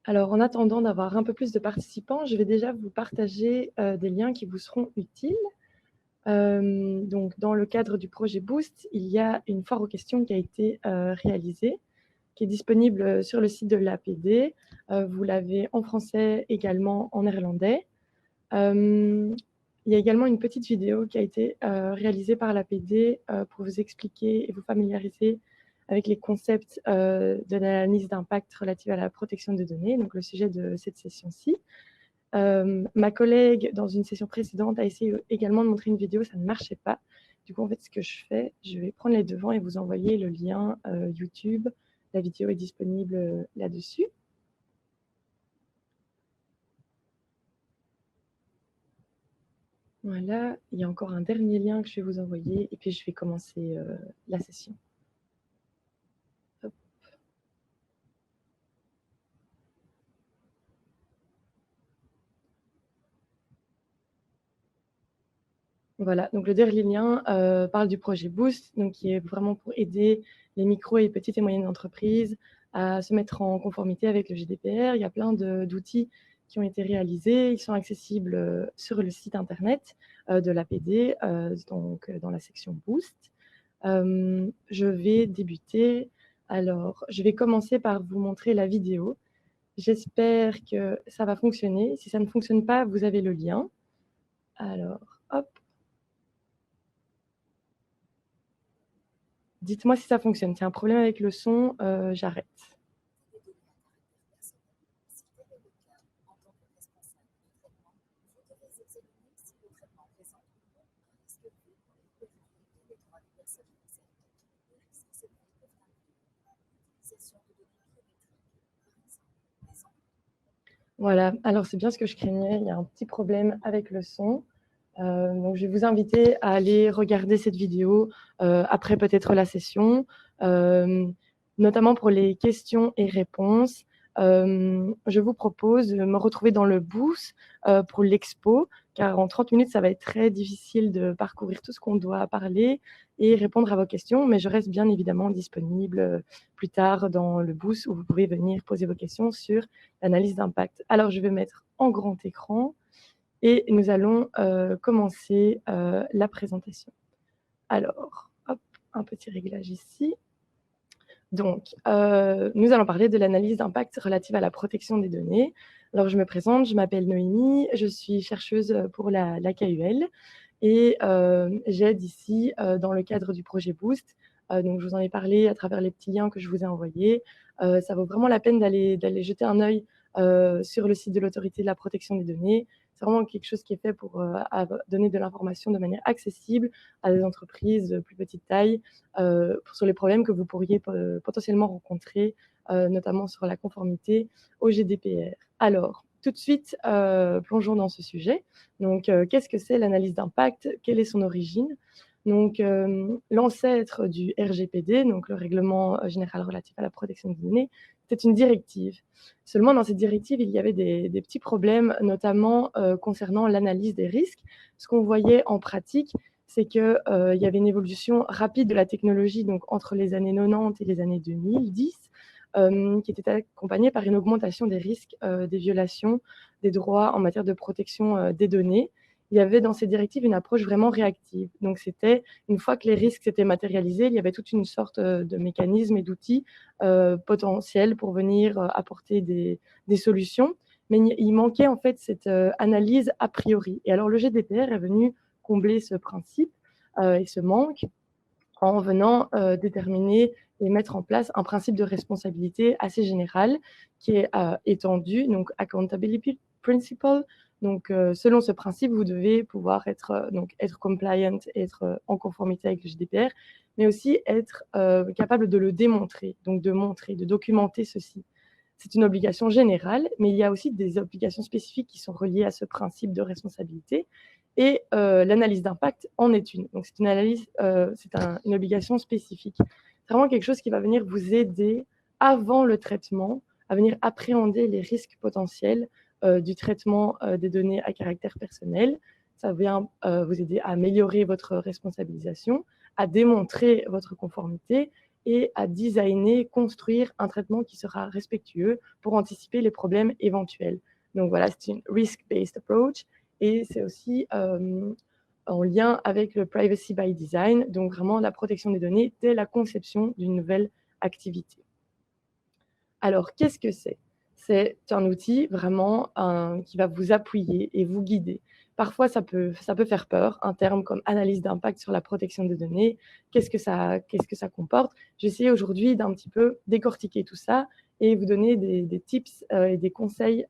Alors, en attendant d'avoir un peu plus de participants, je vais déjà vous partager des liens qui vous seront utiles. Donc, dans le cadre du projet Boost, il y a une foire aux questions qui a été réalisée, qui est disponible sur le site de l'APD. Vous l'avez en français, également en néerlandais. Il y a également une petite vidéo qui a été réalisée par l'APD pour vous expliquer et vous familiariser avec les concepts de l'analyse d'impact relative à la protection des données, donc le sujet de cette session-ci. Ma collègue, dans une session précédente, a essayé également de montrer une vidéo, ça ne marchait pas. Du coup, en fait, ce que je fais, je vais prendre les devants et vous envoyer le lien YouTube. La vidéo est disponible là-dessus. Voilà, il y a encore un dernier lien que je vais vous envoyer et puis je vais commencer la session. Hop. Voilà, donc le dernier lien parle du projet Boost, donc qui est vraiment pour aider les micro et petites et moyennes entreprises à se mettre en conformité avec le GDPR. Il y a plein d'outils qui ont été réalisés. Ils sont accessibles sur le site internet de l'APD, donc dans la section Boost. Je vais débuter. Alors, je vais commencer par vous montrer la vidéo. J'espère que ça va fonctionner. Si ça ne fonctionne pas, vous avez le lien. Alors, hop. Dites-moi si ça fonctionne. C'est un problème avec le son, j'arrête. Voilà, alors c'est bien ce que je craignais, il y a un petit problème avec le son. Donc je vais vous inviter à aller regarder cette vidéo après peut-être la session, notamment pour les questions et réponses. Je vous propose de me retrouver dans le booth pour l'expo, car en 30 minutes, ça va être très difficile de parcourir tout ce qu'on doit parler et répondre à vos questions, mais je reste bien évidemment disponible plus tard dans le booth où vous pouvez venir poser vos questions sur l'analyse d'impact. Alors, je vais mettre en grand écran et nous allons commencer la présentation. Alors, hop, un petit réglage ici. Donc, nous allons parler de l'analyse d'impact relative à la protection des données. Alors, je me présente, je m'appelle Noémie, je suis chercheuse pour la KUL et j'aide ici dans le cadre du projet Boost. Donc, je vous en ai parlé à travers les petits liens que je vous ai envoyés. Ça vaut vraiment la peine d'aller jeter un œil sur le site de l'autorité de la protection des données. C'est vraiment quelque chose qui est fait pour donner de l'information de manière accessible à des entreprises de plus petite taille sur les problèmes que vous pourriez potentiellement rencontrer, notamment sur la conformité au GDPR. Alors, tout de suite, plongeons dans ce sujet. Donc, qu'est-ce que c'est l'analyse d'impact? Quelle est son origine? Donc, l'ancêtre du RGPD, donc le Règlement général relatif à la protection des données, c'est une directive. Seulement, dans cette directive, il y avait des petits problèmes, notamment concernant l'analyse des risques. Ce qu'on voyait en pratique, c'est qu'il y avait une évolution rapide de la technologie donc, entre les années 90 et les années 2010, qui était accompagnée par une augmentation des risques des violations des droits en matière de protection des données. Il y avait dans ces directives une approche vraiment réactive. Donc, c'était une fois que les risques s'étaient matérialisés, il y avait toute une sorte de mécanismes et d'outils potentiels pour venir apporter des solutions. Mais il manquait en fait cette analyse a priori. Et alors, le GDPR est venu combler ce principe et ce manque en venant déterminer et mettre en place un principe de responsabilité assez général qui est étendu, donc Accountability Principle. Donc, selon ce principe, vous devez pouvoir être compliant, être en conformité avec le GDPR, mais aussi être capable de le démontrer, donc de montrer, de documenter ceci. C'est une obligation générale, mais il y a aussi des obligations spécifiques qui sont reliées à ce principe de responsabilité. Et l'analyse d'impact en est une. Donc, c'est une analyse, une obligation spécifique. C'est vraiment quelque chose qui va venir vous aider avant le traitement, à venir appréhender les risques potentiels du traitement des données à caractère personnel. Ça vient vous aider à améliorer votre responsabilisation, à démontrer votre conformité et à designer, construire un traitement qui sera respectueux pour anticiper les problèmes éventuels. Donc voilà, c'est une risk-based approach et c'est aussi en lien avec le privacy by design, donc vraiment la protection des données dès la conception d'une nouvelle activité. Alors, qu'est-ce que c'est? C'est un outil vraiment qui va vous appuyer et vous guider. Parfois, ça peut faire peur, un terme comme analyse d'impact sur la protection des données. Qu'est-ce que ça comporte? J'essaie aujourd'hui d'un petit peu décortiquer tout ça et vous donner des tips et des conseils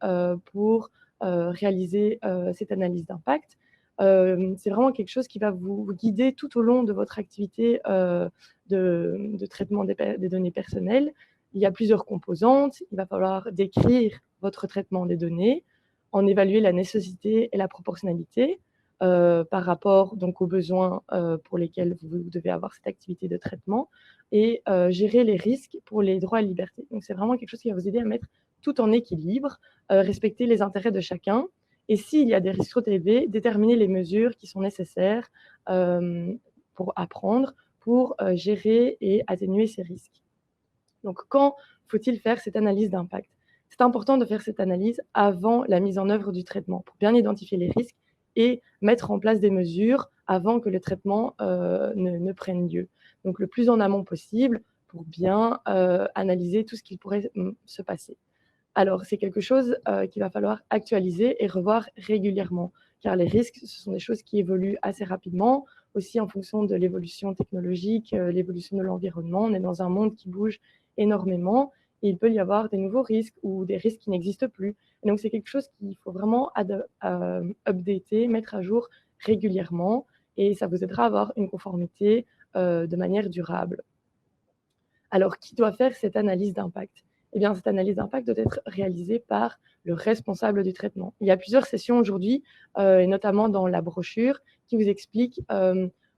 pour réaliser cette analyse d'impact. C'est vraiment quelque chose qui va vous guider tout au long de votre activité de traitement des données personnelles. Il y a plusieurs composantes. Il va falloir décrire votre traitement des données, en évaluer la nécessité et la proportionnalité par rapport donc, aux besoins pour lesquels vous devez avoir cette activité de traitement et gérer les risques pour les droits et libertés. Donc, c'est vraiment quelque chose qui va vous aider à mettre tout en équilibre, respecter les intérêts de chacun et s'il y a des risques trop élevés, déterminer les mesures qui sont nécessaires pour apprendre, pour gérer et atténuer ces risques. Donc, quand faut-il faire cette analyse d'impact? C'est important de faire cette analyse avant la mise en œuvre du traitement pour bien identifier les risques et mettre en place des mesures avant que le traitement ne prenne lieu. Donc, le plus en amont possible pour bien analyser tout ce qui pourrait se passer. Alors, c'est quelque chose qu'il va falloir actualiser et revoir régulièrement, car les risques, ce sont des choses qui évoluent assez rapidement, aussi en fonction de l'évolution technologique, l'évolution de l'environnement. On est dans un monde qui bouge énormément et il peut y avoir des nouveaux risques ou des risques qui n'existent plus. Et donc, c'est quelque chose qu'il faut vraiment updater, mettre à jour régulièrement et ça vous aidera à avoir une conformité de manière durable. Alors, qui doit faire cette analyse d'impact? Eh bien, cette analyse d'impact doit être réalisée par le responsable du traitement. Il y a plusieurs sessions aujourd'hui, et notamment dans la brochure, qui vous expliquent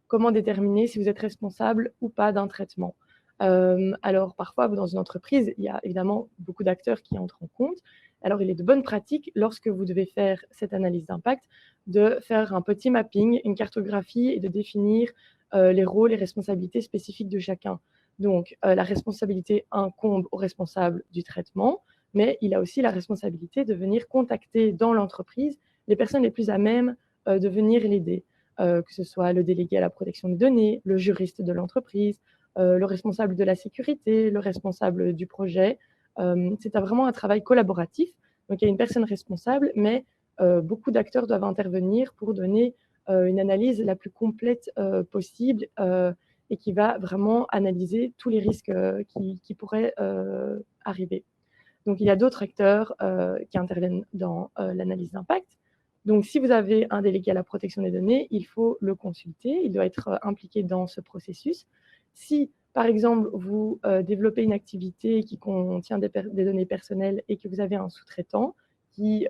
comment déterminer si vous êtes responsable ou pas d'un traitement. Alors, parfois, dans une entreprise, il y a évidemment beaucoup d'acteurs qui entrent en compte. Alors, il est de bonne pratique, lorsque vous devez faire cette analyse d'impact, de faire un petit mapping, une cartographie et de définir les rôles et responsabilités spécifiques de chacun. Donc, la responsabilité incombe au responsable du traitement, mais il a aussi la responsabilité de venir contacter dans l'entreprise les personnes les plus à même de venir l'aider, que ce soit le délégué à la protection des données, le juriste de l'entreprise, le responsable de la sécurité, le responsable du projet. C'est vraiment un travail collaboratif. Donc, il y a une personne responsable, mais beaucoup d'acteurs doivent intervenir pour donner une analyse la plus complète possible et qui va vraiment analyser tous les risques qui pourraient arriver. Donc, il y a d'autres acteurs qui interviennent dans l'analyse d'impact. Donc, si vous avez un délégué à la protection des données, il faut le consulter, il doit être impliqué dans ce processus. Si, par exemple, vous développez une activité qui contient des données personnelles et que vous avez un sous-traitant qui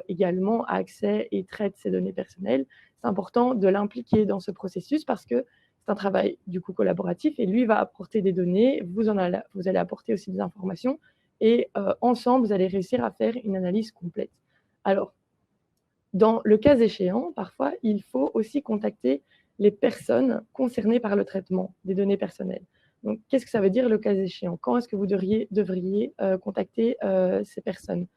également a accès et traite ces données personnelles, c'est important de l'impliquer dans ce processus parce que c'est un travail du coup collaboratif et lui va apporter des données, vous allez apporter aussi des informations et ensemble, vous allez réussir à faire une analyse complète. Alors, dans le cas échéant, parfois, il faut aussi contacter les personnes concernées par le traitement des données personnelles. Donc, qu'est-ce que ça veut dire le cas échéant? Quand est-ce que vous devriez contacter ces personnes?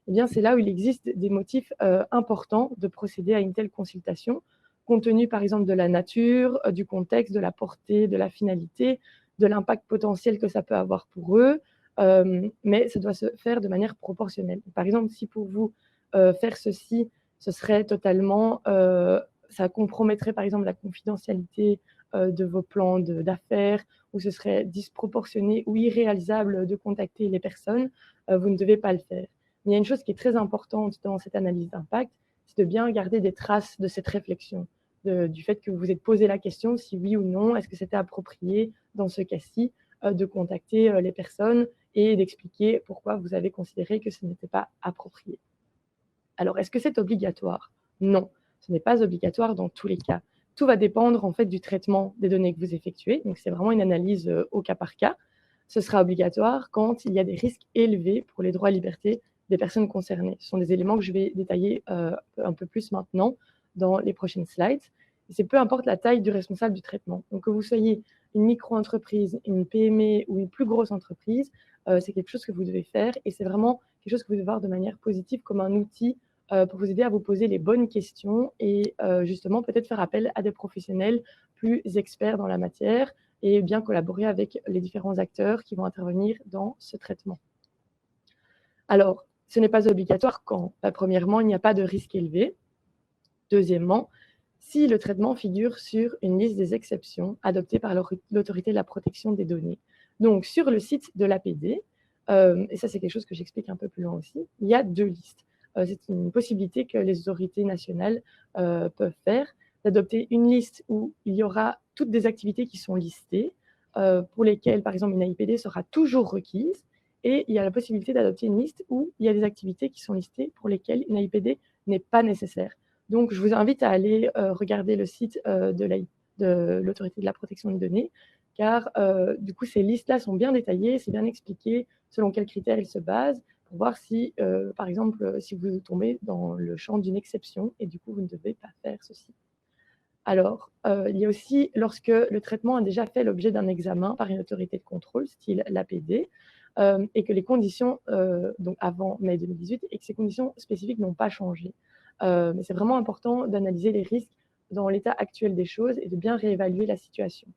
Eh bien, c'est là où il existe des motifs importants de procéder à une telle consultation, compte tenu, par exemple, de la nature, du contexte, de la portée, de la finalité, de l'impact potentiel que ça peut avoir pour eux, mais ça doit se faire de manière proportionnelle. Par exemple, si pour vous, faire ceci, ce serait totalement, ça compromettrait par exemple la confidentialité de vos plans d'affaires, ou ce serait disproportionné ou irréalisable de contacter les personnes, vous ne devez pas le faire. Mais il y a une chose qui est très importante dans cette analyse d'impact, c'est de bien garder des traces de cette réflexion, du fait que vous vous êtes posé la question si oui ou non, est-ce que c'était approprié dans ce cas-ci de contacter les personnes et d'expliquer pourquoi vous avez considéré que ce n'était pas approprié. Alors, est-ce que c'est obligatoire? Non, ce n'est pas obligatoire dans tous les cas. Tout va dépendre en fait du traitement des données que vous effectuez. Donc, c'est vraiment une analyse au cas par cas. Ce sera obligatoire quand il y a des risques élevés pour les droits et libertés des personnes concernées. Ce sont des éléments que je vais détailler un peu plus maintenant dans les prochaines slides. C'est peu importe la taille du responsable du traitement. Donc, que vous soyez une micro-entreprise, une PME ou une plus grosse entreprise, c'est quelque chose que vous devez faire et c'est vraiment quelque chose que vous devez voir de manière positive comme un outil pour vous aider à vous poser les bonnes questions et justement peut-être faire appel à des professionnels plus experts dans la matière et bien collaborer avec les différents acteurs qui vont intervenir dans ce traitement. Alors, ce n'est pas obligatoire quand, premièrement, il n'y a pas de risque élevé. Deuxièmement, si le traitement figure sur une liste des exceptions adoptée par l'autorité de la protection des données. Donc, sur le site de l'APD, et ça c'est quelque chose que j'explique un peu plus loin aussi, il y a 2 listes. C'est une possibilité que les autorités nationales peuvent faire, d'adopter une liste où il y aura toutes des activités qui sont listées, pour lesquelles, par exemple, une AIPD sera toujours requise, et il y a la possibilité d'adopter une liste où il y a des activités qui sont listées pour lesquelles une AIPD n'est pas nécessaire. Donc, je vous invite à aller regarder le site de l'autorité de la protection des données, car du coup, ces listes-là sont bien détaillées, c'est bien expliqué selon quels critères ils se basent, pour voir si, par exemple, si vous tombez dans le champ d'une exception, et du coup, vous ne devez pas faire ceci. Alors, il y a aussi lorsque le traitement a déjà fait l'objet d'un examen par une autorité de contrôle, style l'APD, et que les conditions, donc avant mai 2018, et que ces conditions spécifiques n'ont pas changé. Mais c'est vraiment important d'analyser les risques dans l'état actuel des choses et de bien réévaluer la situation.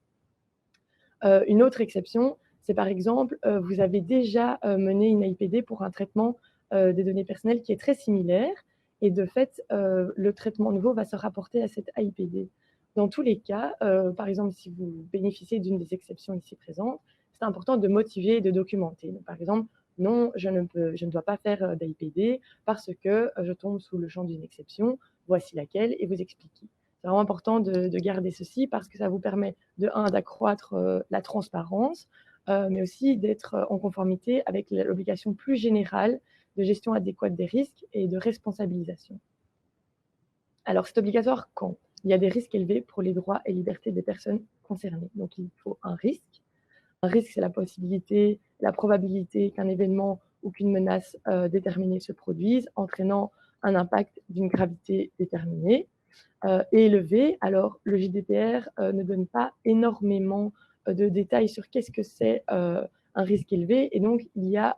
Une autre exception, c'est par exemple, vous avez déjà mené une AIPD pour un traitement des données personnelles qui est très similaire et de fait, le traitement nouveau va se rapporter à cette AIPD. Dans tous les cas, par exemple, si vous bénéficiez d'une des exceptions ici présentes, c'est important de motiver et de documenter. Donc, par exemple, non, je ne dois pas faire d'AIPD parce que je tombe sous le champ d'une exception, voici laquelle, et vous expliquez. C'est vraiment important de garder ceci parce que ça vous permet, de un, d'accroître la transparence, mais aussi d'être en conformité avec l'obligation plus générale de gestion adéquate des risques et de responsabilisation. Alors, c'est obligatoire quand il y a des risques élevés pour les droits et libertés des personnes concernées. Donc, il faut un risque. Un risque, c'est la possibilité, la probabilité qu'un événement ou qu'une menace déterminée se produise, entraînant un impact d'une gravité déterminée et élevé. Alors, le GDPR ne donne pas énormément de détails sur qu'est-ce que c'est un risque élevé. Et donc, il y a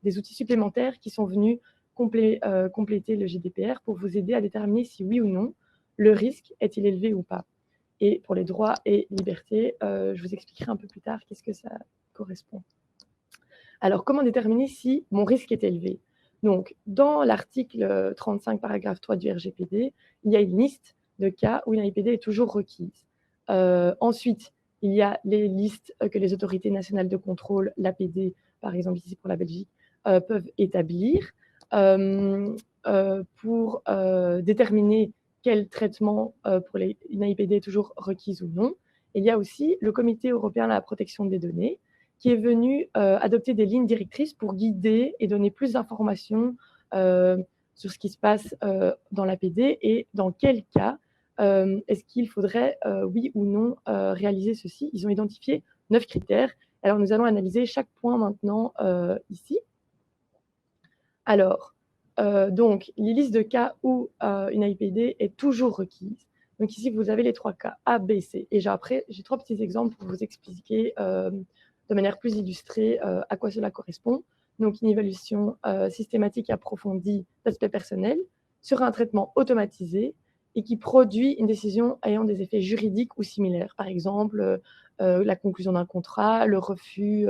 des outils supplémentaires qui sont venus compléter le GDPR pour vous aider à déterminer si oui ou non le risque est-il élevé ou pas. Et pour les droits et libertés, je vous expliquerai un peu plus tard qu'est-ce que ça correspond. Alors, comment déterminer si mon risque est élevé? Donc, dans l'article 35, paragraphe 3 du RGPD, il y a une liste de cas où une AIPD est toujours requise. Ensuite, il y a les listes que les autorités nationales de contrôle, l'APD, par exemple ici pour la Belgique, peuvent établir pour déterminer quel traitement pour une AIPD est toujours requise ou non. Et il y a aussi le Comité européen de la protection des données, qui est venu adopter des lignes directrices pour guider et donner plus d'informations sur ce qui se passe dans l'APD et dans quel cas est-ce qu'il faudrait, oui ou non, réaliser ceci. Ils ont identifié 9 critères. Alors, nous allons analyser chaque point maintenant ici. Alors, donc, les listes de cas où une AIPD est toujours requise. Donc ici, vous avez les 3 cas, A, B, C. Et après, j'ai 3 petits exemples pour vous expliquer de manière plus illustrée à quoi cela correspond. Donc, une évaluation systématique et approfondie d'aspects personnels sur un traitement automatisé et qui produit une décision ayant des effets juridiques ou similaires. Par exemple, la conclusion d'un contrat, le refus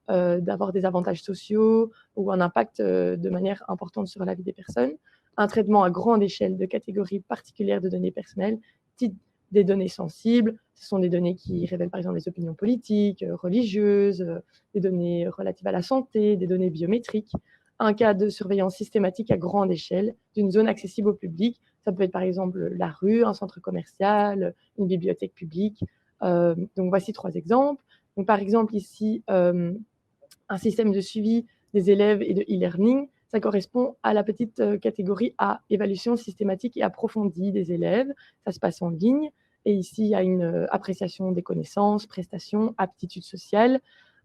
d'avoir des avantages sociaux ou un impact de manière importante sur la vie des personnes. Un traitement à grande échelle de catégories particulières de données personnelles, type des données sensibles. Ce sont des données qui révèlent par exemple les opinions politiques, religieuses, des données relatives à la santé, des données biométriques. Un cas de surveillance systématique à grande échelle d'une zone accessible au public. Ça peut être par exemple la rue, un centre commercial, une bibliothèque publique. Donc voici 3 exemples. Donc, par exemple ici, un système de suivi des élèves et de e-learning, ça correspond à la petite catégorie A, évaluation systématique et approfondie des élèves. Ça se passe en ligne. Et ici, il y a une appréciation des connaissances, prestations, aptitudes sociales.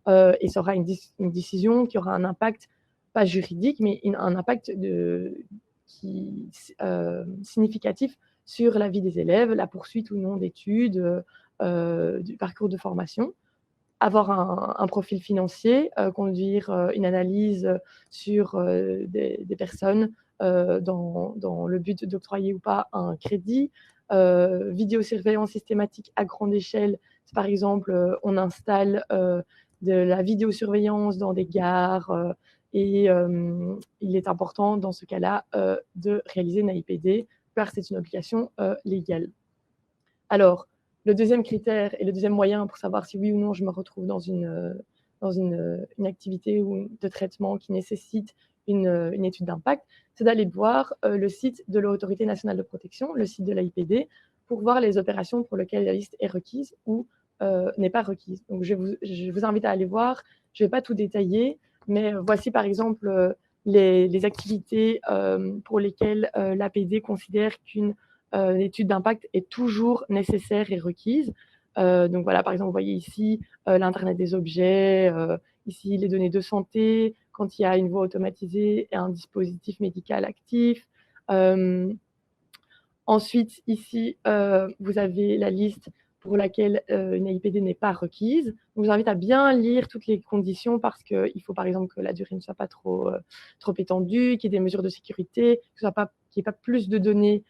Et ça aura une décision qui aura un impact, pas juridique, mais un impact significatif sur la vie des élèves, la poursuite ou non d'études, du parcours de formation, avoir un profil financier, conduire une analyse sur des personnes dans le but d'octroyer ou pas un crédit, vidéosurveillance systématique à grande échelle. Par exemple, on installe de la vidéosurveillance dans des gares et il est important dans ce cas-là de réaliser une AIPD car c'est une obligation légale. Alors, le deuxième critère et le deuxième moyen pour savoir si oui ou non je me retrouve dans une activité ou de traitement qui nécessite une étude d'impact, c'est d'aller voir le site de l'Autorité nationale de protection, le site de l'AIPD, pour voir les opérations pour lesquelles la liste est requise ou n'est pas requise. Donc, je vous invite à aller voir. Je ne vais pas tout détailler, mais voici par exemple les activités pour lesquelles l'APD considère qu'une l'étude d'impact est toujours nécessaire et requise. Donc voilà, par exemple, vous voyez ici l'Internet des objets, ici les données de santé, quand il y a une voie automatisée et un dispositif médical actif. Ensuite, ici, vous avez la liste pour laquelle une AIPD n'est pas requise. Donc, je vous invite à bien lire toutes les conditions parce qu'il faut, par exemple, que la durée ne soit pas trop étendue, qu'il y ait des mesures de sécurité, qu'il n'y ait pas plus de données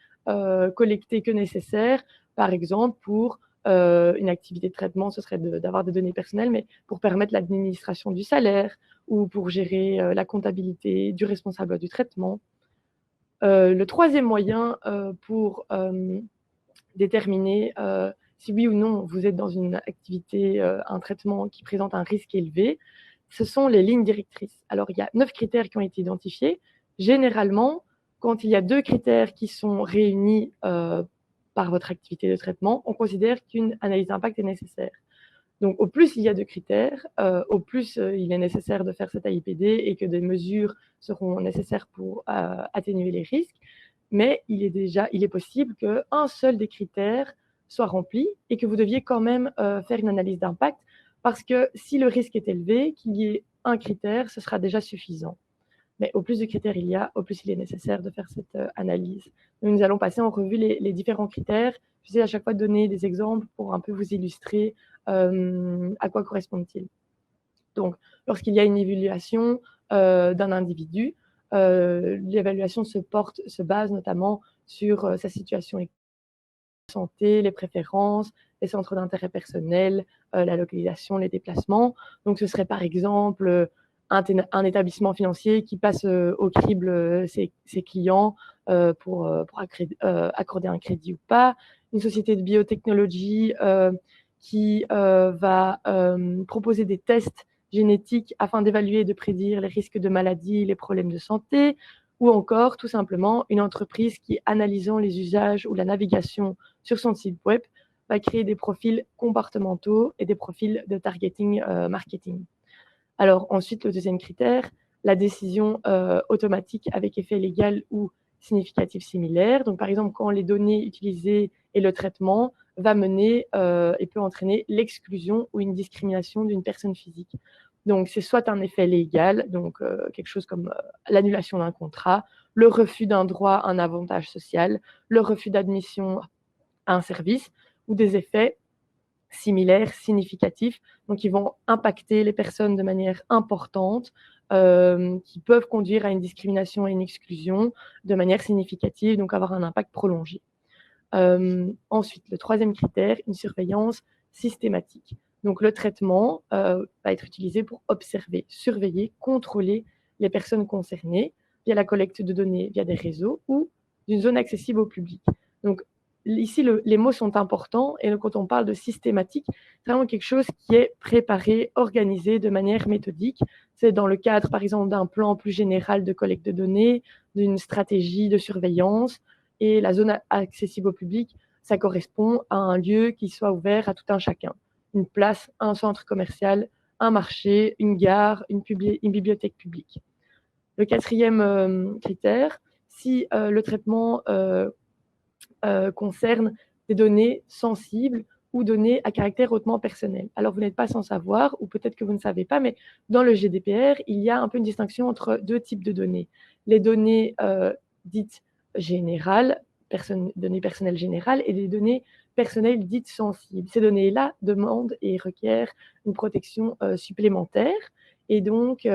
collectées que nécessaire. Par exemple, pour une activité de traitement, ce serait d'avoir des données personnelles, mais pour permettre l'administration du salaire ou pour gérer la comptabilité du responsable du traitement. Le troisième moyen pour déterminer si oui ou non vous êtes dans une activité, un traitement qui présente un risque élevé, ce sont les lignes directrices. Alors, il y a 9 critères qui ont été identifiés. Généralement, quand il y a 2 critères qui sont réunis par votre activité de traitement, on considère qu'une analyse d'impact est nécessaire. Donc, au plus il y a de critères, au plus il est nécessaire de faire cette AIPD et que des mesures seront nécessaires pour atténuer les risques. Mais il est possible qu'un seul des critères soit rempli et que vous deviez quand même faire une analyse d'impact parce que si le risque est élevé, qu'il y ait un critère, ce sera déjà suffisant. Mais au plus de critères il y a, au plus il est nécessaire de faire cette analyse. Donc, nous allons passer en revue les différents critères. Je vais à chaque fois donner des exemples pour un peu vous illustrer à quoi correspondent-ils. Donc, lorsqu'il y a une évaluation d'un individu, l'évaluation se base notamment sur sa situation de santé, les préférences, les centres d'intérêt personnel, la localisation, les déplacements. Donc, ce serait par exemple un établissement financier qui passe au crible ses clients pour accorder un crédit ou pas, une société de biotechnologie qui va proposer des tests génétiques afin d'évaluer et de prédire les risques de maladie, les problèmes de santé, ou encore tout simplement une entreprise qui, analysant les usages ou la navigation sur son site web, va créer des profils comportementaux et des profils de targeting marketing. Alors ensuite, le deuxième critère, la décision automatique avec effet légal ou significatif similaire. Donc par exemple, quand les données utilisées et le traitement va mener et peut entraîner l'exclusion ou une discrimination d'une personne physique. Donc c'est soit un effet légal, donc quelque chose comme l'annulation d'un contrat, le refus d'un droit, un avantage social, le refus d'admission à un service, ou des effets similaires, significatifs, donc qui vont impacter les personnes de manière importante, qui peuvent conduire à une discrimination et une exclusion de manière significative, donc avoir un impact prolongé. Ensuite, le troisième critère, une surveillance systématique. Donc le traitement va être utilisé pour observer, surveiller, contrôler les personnes concernées via la collecte de données via des réseaux ou d'une zone accessible au public. Donc ici, les mots sont importants et quand on parle de systématique, c'est vraiment quelque chose qui est préparé, organisé de manière méthodique. C'est dans le cadre, par exemple, d'un plan plus général de collecte de données, d'une stratégie de surveillance. Et la zone accessible au public, ça correspond à un lieu qui soit ouvert à tout un chacun. Une place, un centre commercial, un marché, une gare, une bibliothèque publique. Le quatrième critère, si le traitement concerne des données sensibles ou données à caractère hautement personnel. Alors, vous n'êtes pas sans savoir, ou peut-être que vous ne savez pas, mais dans le GDPR, il y a un peu une distinction entre deux types de données. Les données dites générales, données personnelles générales, et des données personnelles dites sensibles. Ces données-là demandent et requièrent une protection supplémentaire. Et donc,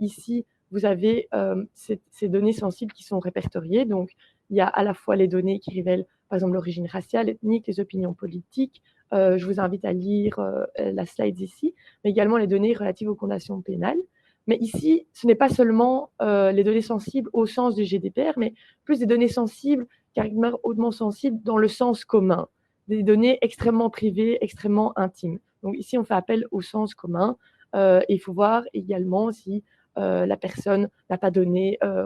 ici, vous avez ces données sensibles qui sont répertoriées. Donc, il y a à la fois les données qui révèlent, par exemple, l'origine raciale, ethnique, les opinions politiques. Je vous invite à lire la slide ici, mais également les données relatives aux condamnations pénales. Mais ici, ce n'est pas seulement les données sensibles au sens du GDPR, mais plus des données sensibles, carrément hautement sensibles dans le sens commun, des données extrêmement privées, extrêmement intimes. Donc ici, on fait appel au sens commun. Et il faut voir également si la personne n'a pas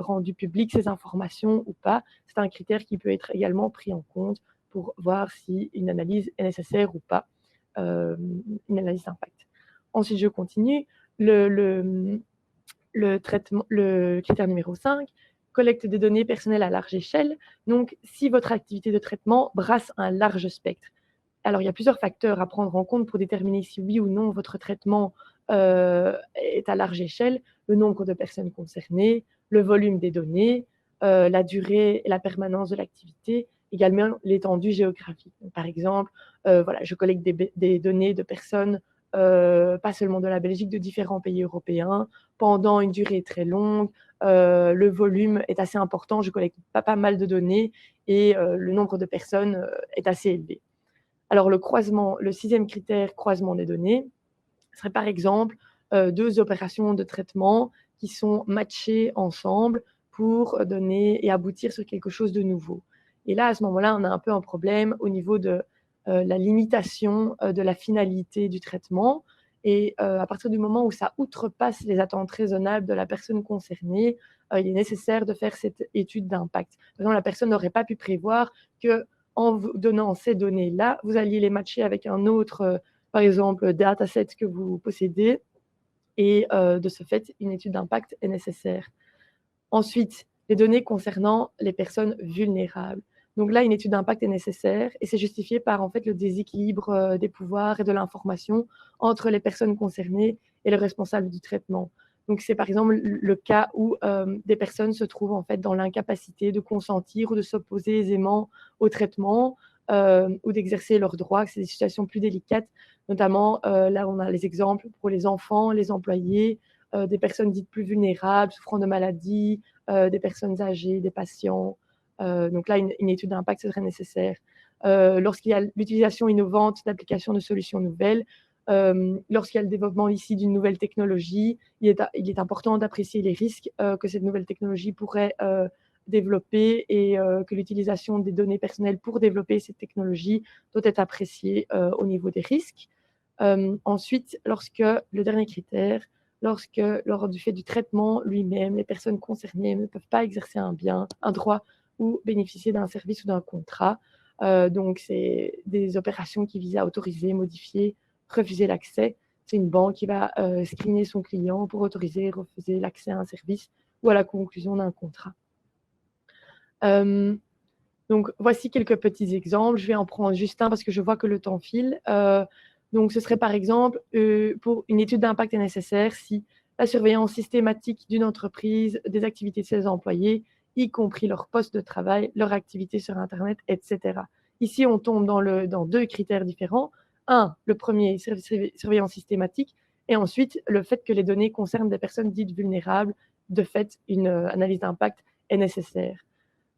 rendu public ces informations ou pas. C'est un critère qui peut être également pris en compte pour voir si une analyse est nécessaire ou pas, une analyse d'impact. Ensuite, je continue. Le critère numéro 5, collecte des données personnelles à large échelle. Donc, si votre activité de traitement brasse un large spectre. Alors, il y a plusieurs facteurs à prendre en compte pour déterminer si oui ou non votre traitement est à large échelle. Le nombre de personnes concernées, le volume des données, la durée et la permanence de l'activité, également l'étendue géographique. Donc, par exemple, voilà, je collecte des données de personnes, pas seulement de la Belgique, de différents pays européens, pendant une durée très longue. Le volume est assez important, je collecte pas mal de données et le nombre de personnes est assez élevé. Alors, le 6e critère, croisement des données, serait par exemple 2 opérations de traitement qui sont matchées ensemble pour donner et aboutir sur quelque chose de nouveau. Et là, à ce moment-là, on a un peu un problème au niveau de la limitation de la finalité du traitement. Et à partir du moment où ça outrepasse les attentes raisonnables de la personne concernée, il est nécessaire de faire cette étude d'impact. Par exemple, la personne n'aurait pas pu prévoir qu'en vous donnant ces données-là, vous alliez les matcher avec un autre par exemple, dataset que vous possédez, et de ce fait, une étude d'impact est nécessaire. Ensuite, les données concernant les personnes vulnérables. Donc là, une étude d'impact est nécessaire et c'est justifié par en fait le déséquilibre des pouvoirs et de l'information entre les personnes concernées et le responsable du traitement. Donc c'est par exemple le cas où des personnes se trouvent en fait dans l'incapacité de consentir ou de s'opposer aisément au traitement ou d'exercer leurs droits. C'est des situations plus délicates, notamment là on a les exemples pour les enfants, les employés, des personnes dites plus vulnérables, souffrant de maladies, des personnes âgées, des patients. Donc là, une étude d'impact serait nécessaire. Lorsqu'il y a l'utilisation innovante d'applications de solutions nouvelles, lorsqu'il y a le développement ici d'une nouvelle technologie, il est important d'apprécier les risques que cette nouvelle technologie pourrait développer et que l'utilisation des données personnelles pour développer cette technologie doit être appréciée au niveau des risques. Ensuite, le dernier critère, lorsque, lors du fait du traitement lui-même, les personnes concernées ne peuvent pas exercer un droit ou bénéficier d'un service ou d'un contrat. Donc, c'est des opérations qui visent à autoriser, modifier, refuser l'accès. C'est une banque qui va screener son client pour autoriser, refuser l'accès à un service ou à la conclusion d'un contrat. Donc, voici quelques petits exemples. Je vais en prendre juste un parce que je vois que le temps file. Donc, ce serait par exemple, pour une étude d'impact est nécessaire si la surveillance systématique d'une entreprise, des activités de ses employés, y compris leur poste de travail, leur activité sur Internet, etc. Ici, on tombe dans 2 critères différents. Le premier, surveillance systématique, et ensuite, le fait que les données concernent des personnes dites vulnérables. De fait, une analyse d'impact est nécessaire.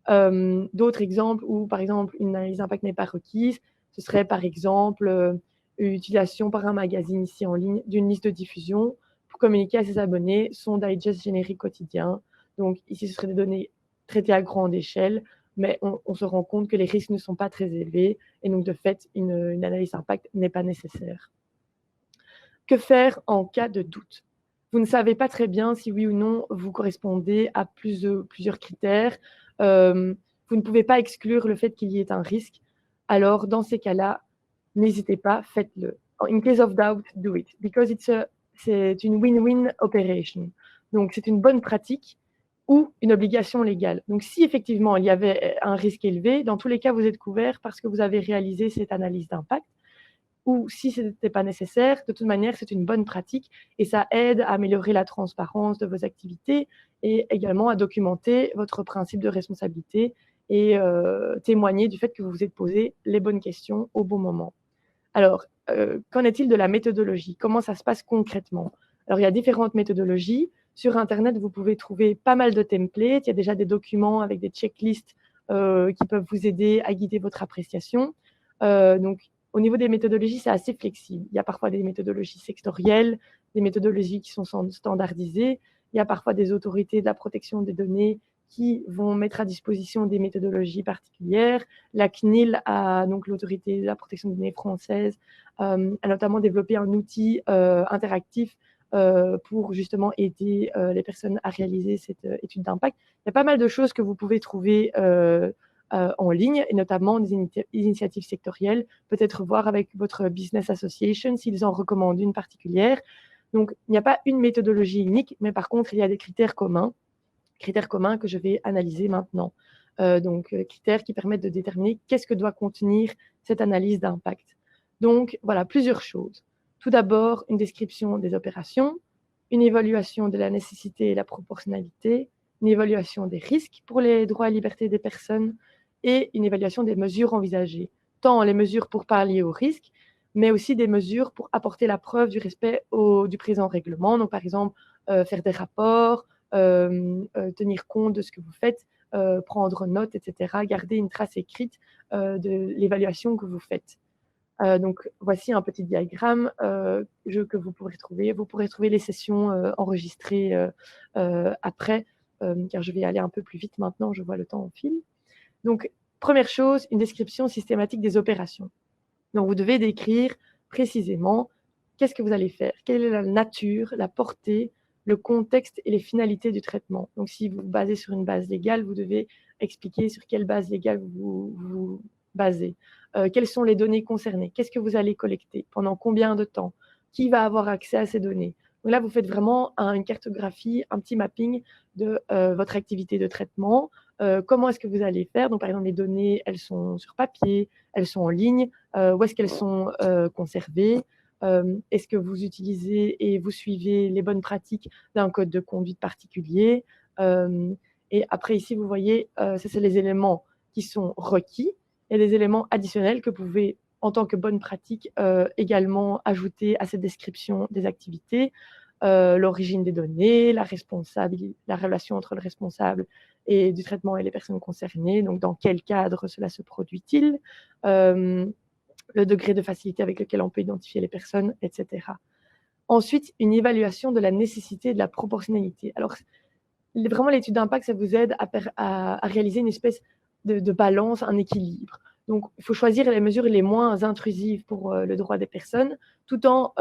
D'autres exemples où, par exemple, une analyse d'impact n'est pas requise, ce serait par exemple l'utilisation par un magazine ici en ligne d'une liste de diffusion pour communiquer à ses abonnés son digest générique quotidien. Donc ici, ce seraient des données traitées à grande échelle, mais on se rend compte que les risques ne sont pas très élevés et donc de fait, une analyse d'impact n'est pas nécessaire. Que faire en cas de doute? Vous ne savez pas très bien si oui ou non vous correspondez à plusieurs critères. Vous ne pouvez pas exclure le fait qu'il y ait un risque. Alors, dans ces cas-là, n'hésitez pas, faites-le. In case of doubt, do it, because c'est une win-win operation. Donc, c'est une bonne pratique ou une obligation légale. Donc, si effectivement il y avait un risque élevé, dans tous les cas, vous êtes couvert parce que vous avez réalisé cette analyse d'impact. Ou si ce n'était pas nécessaire, de toute manière, c'est une bonne pratique et ça aide à améliorer la transparence de vos activités et également à documenter votre principe de responsabilité et témoigner du fait que vous vous êtes posé les bonnes questions au bon moment. Alors, qu'en est-il de la méthodologie? Comment ça se passe concrètement? Alors, il y a différentes méthodologies. Sur Internet, vous pouvez trouver pas mal de templates. Il y a déjà des documents avec des checklists qui peuvent vous aider à guider votre appréciation. Donc, au niveau des méthodologies, c'est assez flexible. Il y a parfois des méthodologies sectorielles, des méthodologies qui sont standardisées. Il y a parfois des autorités de la protection des données qui vont mettre à disposition des méthodologies particulières. La CNIL, donc l'autorité de la protection des données française, a notamment développé un outil interactif pour justement aider les personnes à réaliser cette étude d'impact. Il y a pas mal de choses que vous pouvez trouver en ligne, et notamment des initiatives sectorielles, peut-être voir avec votre business association s'ils en recommandent une particulière. Donc, il n'y a pas une méthodologie unique, mais par contre, il y a des critères communs que je vais analyser maintenant. Donc, critères qui permettent de déterminer qu'est-ce que doit contenir cette analyse d'impact. Donc, voilà, plusieurs choses. Tout d'abord, une description des opérations, une évaluation de la nécessité et la proportionnalité, une évaluation des risques pour les droits et libertés des personnes et une évaluation des mesures envisagées, tant les mesures pour pallier aux risques, mais aussi des mesures pour apporter la preuve du respect du présent règlement. Donc, par exemple, faire des rapports, tenir compte de ce que vous faites, prendre note, etc., garder une trace écrite de l'évaluation que vous faites. Donc, voici un petit diagramme que vous pourrez trouver. Vous pourrez trouver les sessions enregistrées après, car je vais aller un peu plus vite maintenant, je vois le temps en file. Donc, première chose, une description systématique des opérations. Donc, vous devez décrire précisément qu'est-ce que vous allez faire, quelle est la nature, la portée, le contexte et les finalités du traitement. Donc, si vous vous basez sur une base légale, vous devez expliquer sur quelle base légale vous vous basez. Quelles sont les données concernées? Qu'est-ce que vous allez collecter? Pendant combien de temps? Qui va avoir accès à ces données? Donc là, vous faites vraiment une cartographie, un petit mapping de votre activité de traitement. Comment est-ce que vous allez faire? Donc, par exemple, les données, elles sont sur papier, elles sont en ligne, où est-ce qu'elles sont conservées? Est-ce que vous utilisez et vous suivez les bonnes pratiques d'un code de conduite particulier? Et après, ici, vous voyez, ça, c'est les éléments qui sont requis. Il y a des éléments additionnels que vous pouvez, en tant que bonne pratique, également ajouter à cette description des activités. L'origine des données, la relation entre le responsable et du traitement et les personnes concernées, donc dans quel cadre cela se produit-il, le degré de facilité avec lequel on peut identifier les personnes, etc. Ensuite, une évaluation de la nécessité et de la proportionnalité. Alors, vraiment, l'étude d'impact, ça vous aide à réaliser une espèce de balance, un équilibre. Donc, il faut choisir les mesures les moins intrusives pour le droit des personnes, tout en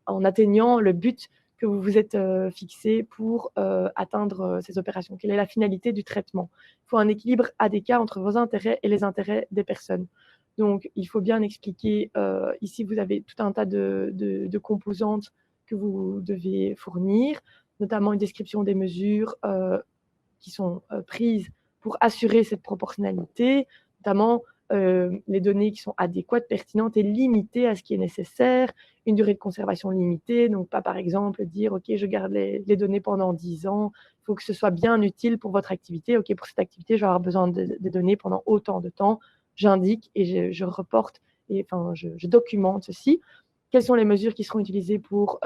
atteignant le but que vous vous êtes fixé pour atteindre ces opérations. Quelle est la finalité du traitement? Il faut un équilibre adéquat entre vos intérêts et les intérêts des personnes. Donc, il faut bien expliquer, ici, vous avez tout un tas de composantes que vous devez fournir, notamment une description des mesures qui sont prises pour assurer cette proportionnalité, notamment les données qui sont adéquates, pertinentes et limitées à ce qui est nécessaire, une durée de conservation limitée, donc pas par exemple dire « ok, je garde les données pendant 10 ans », il faut que ce soit bien utile pour votre activité. « Ok, pour cette activité, je vais avoir besoin des données pendant autant de temps », j'indique et je reporte, et enfin je documente ceci. Quelles sont les mesures qui seront utilisées pour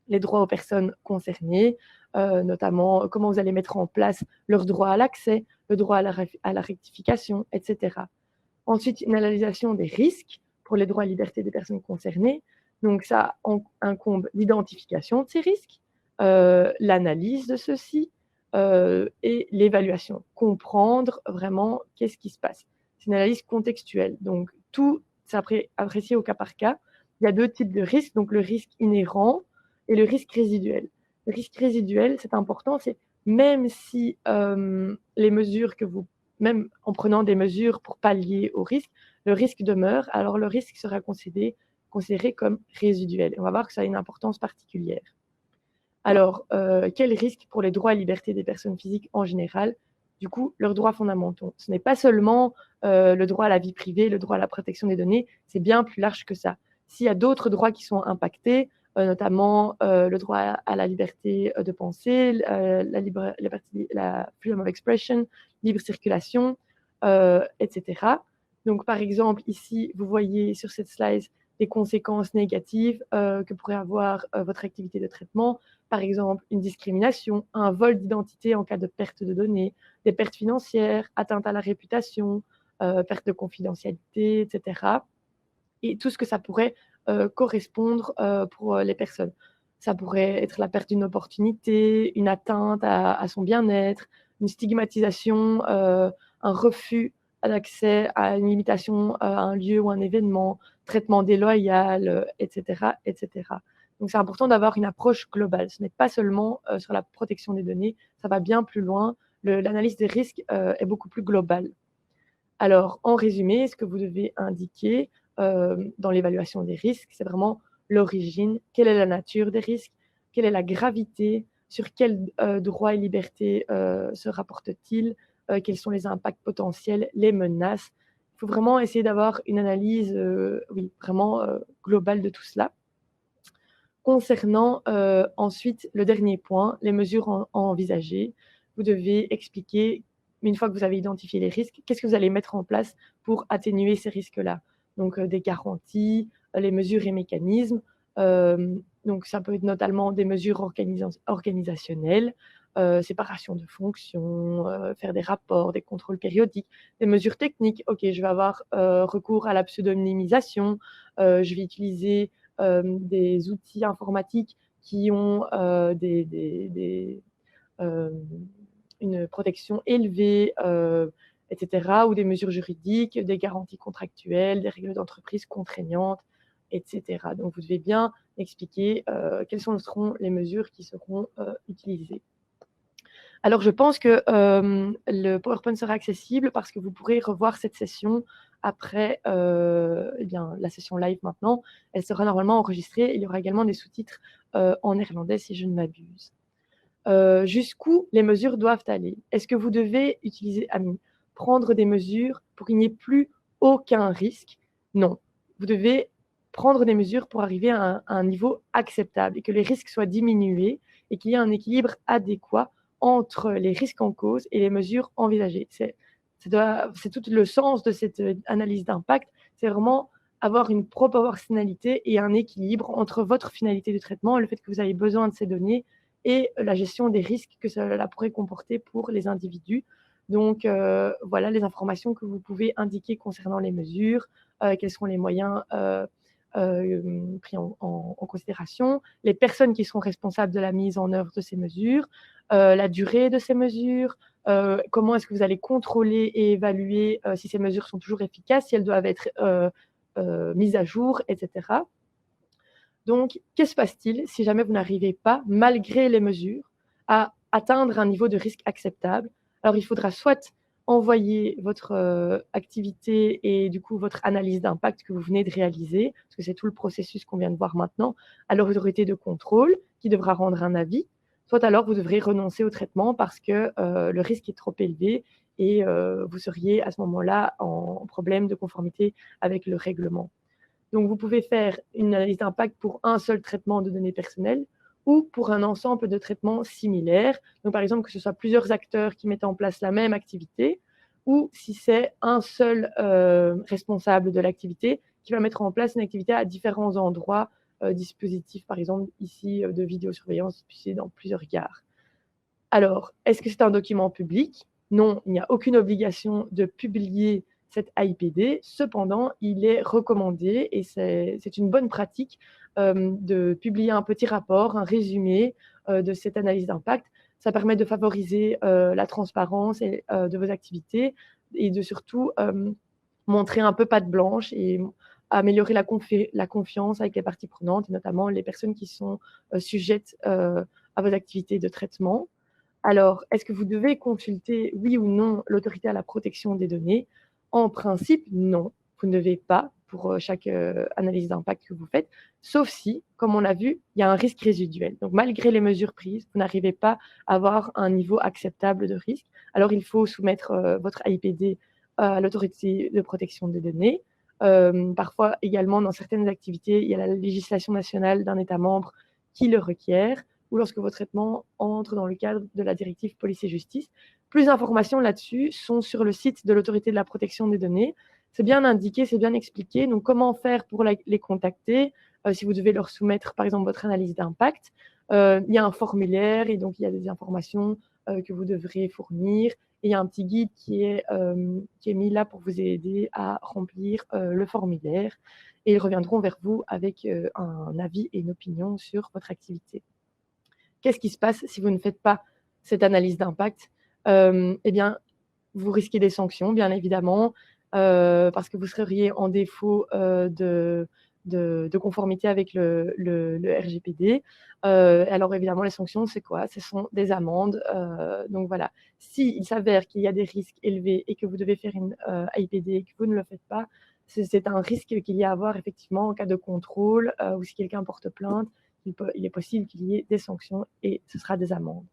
les droits aux personnes concernées, notamment comment vous allez mettre en place leur droit à l'accès, le droit à la rectification, etc. Ensuite, une analyse des risques pour les droits et libertés des personnes concernées. Donc, ça incombe l'identification de ces risques, l'analyse de ceux-ci et l'évaluation. Comprendre vraiment qu'est-ce qui se passe. C'est une analyse contextuelle. Donc, tout, c'est apprécié au cas par cas. Il y a deux types de risques. Donc, le risque inhérent et le risque résiduel. Le risque résiduel, c'est important, c'est même si les mesures même en prenant des mesures pour pallier au risque, le risque demeure, alors le risque sera considéré comme résiduel. On va voir que ça a une importance particulière. Alors, quel risque pour les droits et libertés des personnes physiques en général? Du coup, leurs droits fondamentaux. Ce n'est pas seulement le droit à la vie privée, le droit à la protection des données, c'est bien plus large que ça. S'il y a d'autres droits qui sont impactés, notamment le droit à la liberté de penser, la freedom of expression, libre circulation, etc. Donc, par exemple, ici, vous voyez sur cette slide les conséquences négatives que pourrait avoir votre activité de traitement. Par exemple, une discrimination, un vol d'identité en cas de perte de données, des pertes financières, atteinte à la réputation, perte de confidentialité, etc. Et tout ce que ça pourrait correspondre pour les personnes. Ça pourrait être la perte d'une opportunité, une atteinte à son bien-être, une stigmatisation, un refus d'accès à une limitation à un lieu ou un événement, traitement déloyal, etc., etc. Donc c'est important d'avoir une approche globale. Ce n'est pas seulement sur la protection des données, ça va bien plus loin. L'analyse des risques est beaucoup plus globale. Alors, en résumé, ce que vous devez indiquer dans l'évaluation des risques, c'est vraiment l'origine, quelle est la nature des risques, quelle est la gravité, sur quels droits et libertés se rapportent-ils, quels sont les impacts potentiels, les menaces. Il faut vraiment essayer d'avoir une analyse vraiment globale de tout cela. Concernant ensuite le dernier point, les mesures envisagées, vous devez expliquer, une fois que vous avez identifié les risques, qu'est-ce que vous allez mettre en place pour atténuer ces risques-là. Donc des garanties, les mesures et mécanismes. Donc ça peut être notamment des mesures organisationnelles, séparation de fonctions, faire des rapports, des contrôles périodiques, des mesures techniques. Ok, je vais avoir recours à la pseudonymisation, je vais utiliser des outils informatiques qui ont une protection élevée, etc., ou des mesures juridiques, des garanties contractuelles, des règles d'entreprise contraignantes, etc. Donc, vous devez bien expliquer quelles seront les mesures qui seront utilisées. Alors, je pense que le PowerPoint sera accessible parce que vous pourrez revoir cette session après la session live maintenant. Elle sera normalement enregistrée. Il y aura également des sous-titres en néerlandais si je ne m'abuse. Jusqu'où les mesures doivent aller? Est-ce que vous devez prendre des mesures pour qu'il n'y ait plus aucun risque? Non. Vous devez prendre des mesures pour arriver à un niveau acceptable et que les risques soient diminués et qu'il y ait un équilibre adéquat entre les risques en cause et les mesures envisagées. C'est tout le sens de cette analyse d'impact. C'est vraiment avoir une proportionnalité et un équilibre entre votre finalité de traitement et le fait que vous avez besoin de ces données et la gestion des risques que cela pourrait comporter pour les individus. Donc, voilà les informations que vous pouvez indiquer concernant les mesures, quels seront les moyens pris en considération, les personnes qui seront responsables de la mise en œuvre de ces mesures, la durée de ces mesures, comment est-ce que vous allez contrôler et évaluer si ces mesures sont toujours efficaces, si elles doivent être mises à jour, etc. Donc, qu'est-ce qui se passe-t-il si jamais vous n'arrivez pas, malgré les mesures, à atteindre un niveau de risque acceptable? Alors, il faudra soit envoyer votre activité et du coup votre analyse d'impact que vous venez de réaliser, parce que c'est tout le processus qu'on vient de voir maintenant, à l'autorité de contrôle qui devra rendre un avis, soit alors vous devrez renoncer au traitement parce que le risque est trop élevé et vous seriez à ce moment-là en problème de conformité avec le règlement. Donc, vous pouvez faire une analyse d'impact pour un seul traitement de données personnelles ou pour un ensemble de traitements similaires. Donc, par exemple, que ce soit plusieurs acteurs qui mettent en place la même activité ou si c'est un seul responsable de l'activité qui va mettre en place une activité à différents endroits, dispositifs, par exemple, ici, de vidéosurveillance diffusée dans plusieurs gares. Alors, est-ce que c'est un document public? Non, il n'y a aucune obligation de publier cette AIPD. Cependant, il est recommandé et c'est une bonne pratique de publier un petit rapport, un résumé de cette analyse d'impact. Ça permet de favoriser la transparence de vos activités et de surtout montrer un peu patte blanche et améliorer la confiance avec les parties prenantes, et notamment les personnes qui sont sujettes à vos activités de traitement. Alors, est-ce que vous devez consulter, oui ou non, l'autorité à la protection des données? En principe, non. Vous ne devez pas pour chaque analyse d'impact que vous faites, sauf si, comme on l'a vu, il y a un risque résiduel. Donc, malgré les mesures prises, vous n'arrivez pas à avoir un niveau acceptable de risque. Alors, il faut soumettre votre AIPD à l'autorité de protection des données. Parfois également, dans certaines activités, il y a la législation nationale d'un État membre qui le requiert, ou lorsque vos traitements entrent dans le cadre de la directive police et justice. Plus d'informations là-dessus sont sur le site de l'Autorité de la protection des données. C'est bien indiqué, c'est bien expliqué. Donc, comment faire pour les contacter si vous devez leur soumettre, par exemple, votre analyse d'impact. Il y a un formulaire et donc il y a des informations que vous devrez fournir. Et il y a un petit guide qui est mis là pour vous aider à remplir le formulaire. Et ils reviendront vers vous avec un avis et une opinion sur votre activité. Qu'est-ce qui se passe si vous ne faites pas cette analyse d'impact? Eh bien, vous risquez des sanctions, bien évidemment, parce que vous seriez en défaut de conformité avec le RGPD. Alors évidemment, les sanctions, c'est quoi? Ce sont des amendes. Donc voilà, s'il s'avère qu'il y a des risques élevés et que vous devez faire une AIPD et que vous ne le faites pas, c'est un risque qu'il y a à avoir effectivement en cas de contrôle ou si quelqu'un porte plainte, il est possible qu'il y ait des sanctions et ce sera des amendes.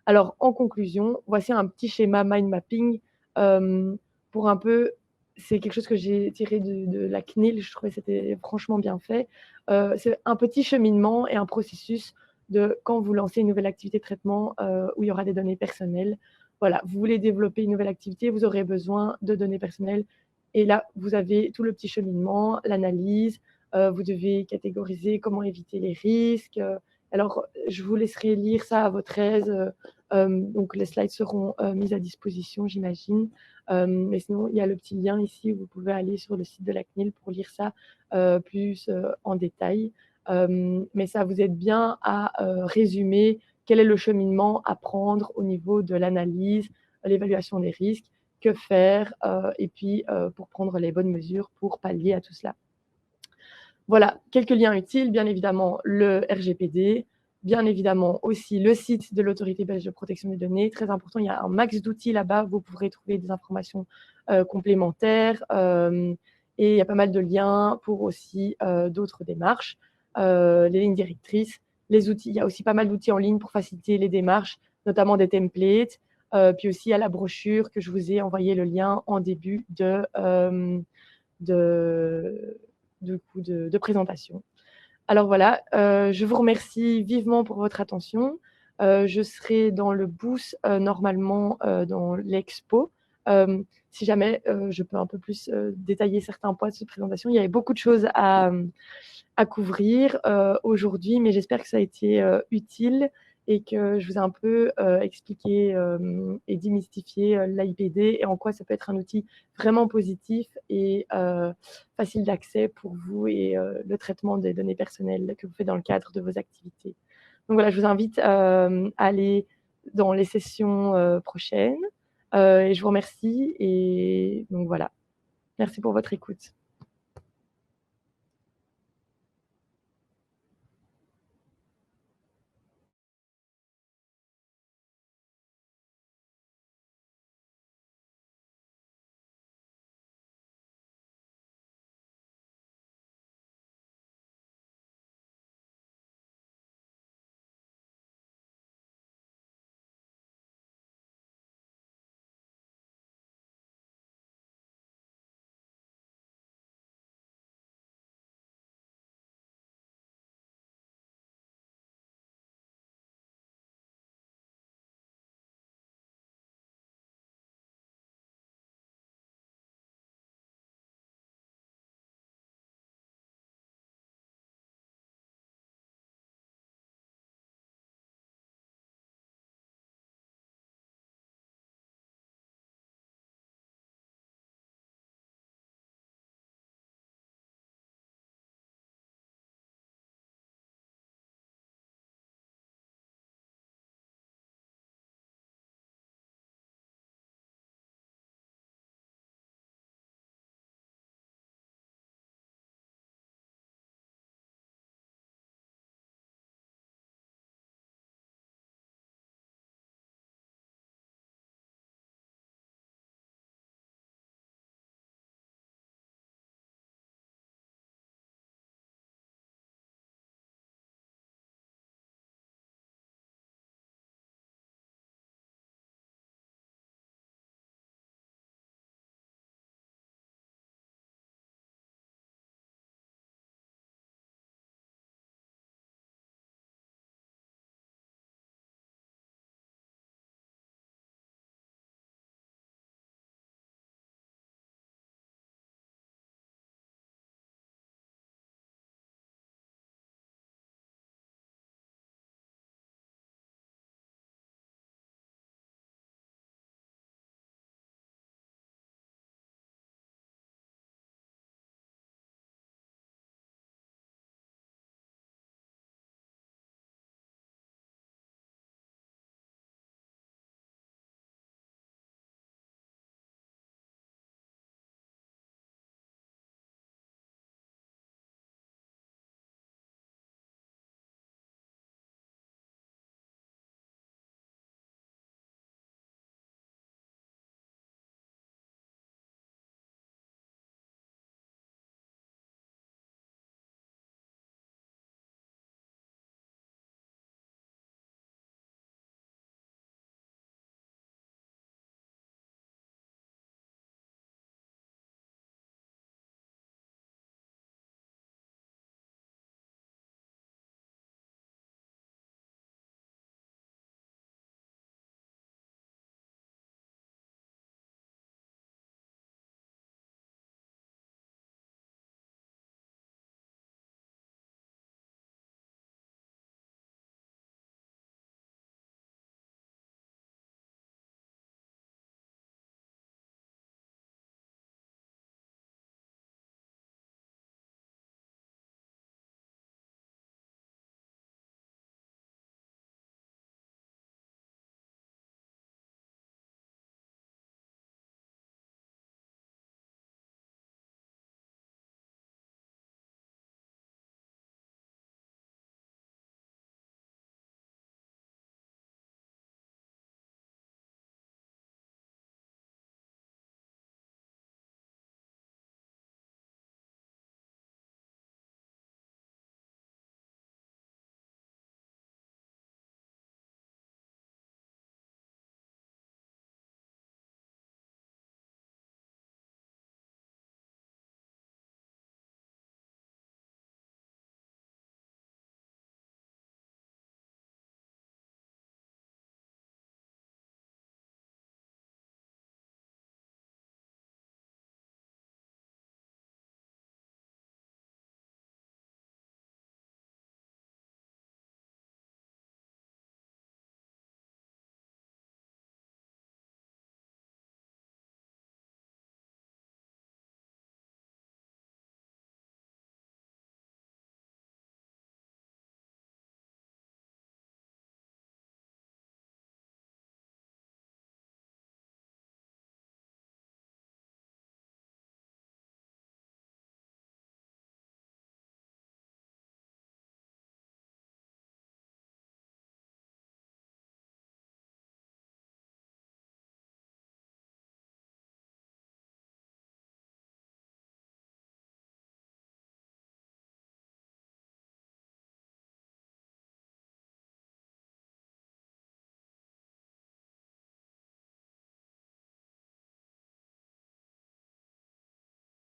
Alors, en conclusion, voici un petit schéma mind mapping pour un peu, c'est quelque chose que j'ai tiré de la CNIL, je trouvais que c'était franchement bien fait. C'est un petit cheminement et un processus de quand vous lancez une nouvelle activité de traitement où il y aura des données personnelles. Voilà, vous voulez développer une nouvelle activité, vous aurez besoin de données personnelles. Et là, vous avez tout le petit cheminement, l'analyse, vous devez catégoriser comment éviter les risques. Alors, je vous laisserai lire ça à votre aise. Donc, les slides seront mis à disposition, j'imagine. Mais sinon, il y a le petit lien ici où vous pouvez aller sur le site de la CNIL pour lire ça plus en détail. Mais ça vous aide bien à résumer quel est le cheminement à prendre au niveau de l'analyse, l'évaluation des risques, que faire, et puis pour prendre les bonnes mesures pour pallier à tout cela. Voilà, quelques liens utiles, bien évidemment le RGPD, bien évidemment aussi le site de l'Autorité belge de protection des données. Très important, il y a un max d'outils là-bas, vous pourrez trouver des informations complémentaires et il y a pas mal de liens pour aussi d'autres démarches, les lignes directrices, les outils. Il y a aussi pas mal d'outils en ligne pour faciliter les démarches, notamment des templates, puis aussi à la brochure que je vous ai envoyé le lien en début de présentation. Alors voilà, je vous remercie vivement pour votre attention. Je serai dans le booth normalement dans l'expo. Si jamais je peux un peu plus détailler certains points de cette présentation, il y avait beaucoup de choses à couvrir aujourd'hui, mais j'espère que ça a été utile et que je vous ai un peu expliqué et démystifié l'AIPD et en quoi ça peut être un outil vraiment positif et facile d'accès pour vous et le traitement des données personnelles que vous faites dans le cadre de vos activités. Donc voilà, je vous invite à aller dans les sessions prochaines et je vous remercie et donc voilà, merci pour votre écoute.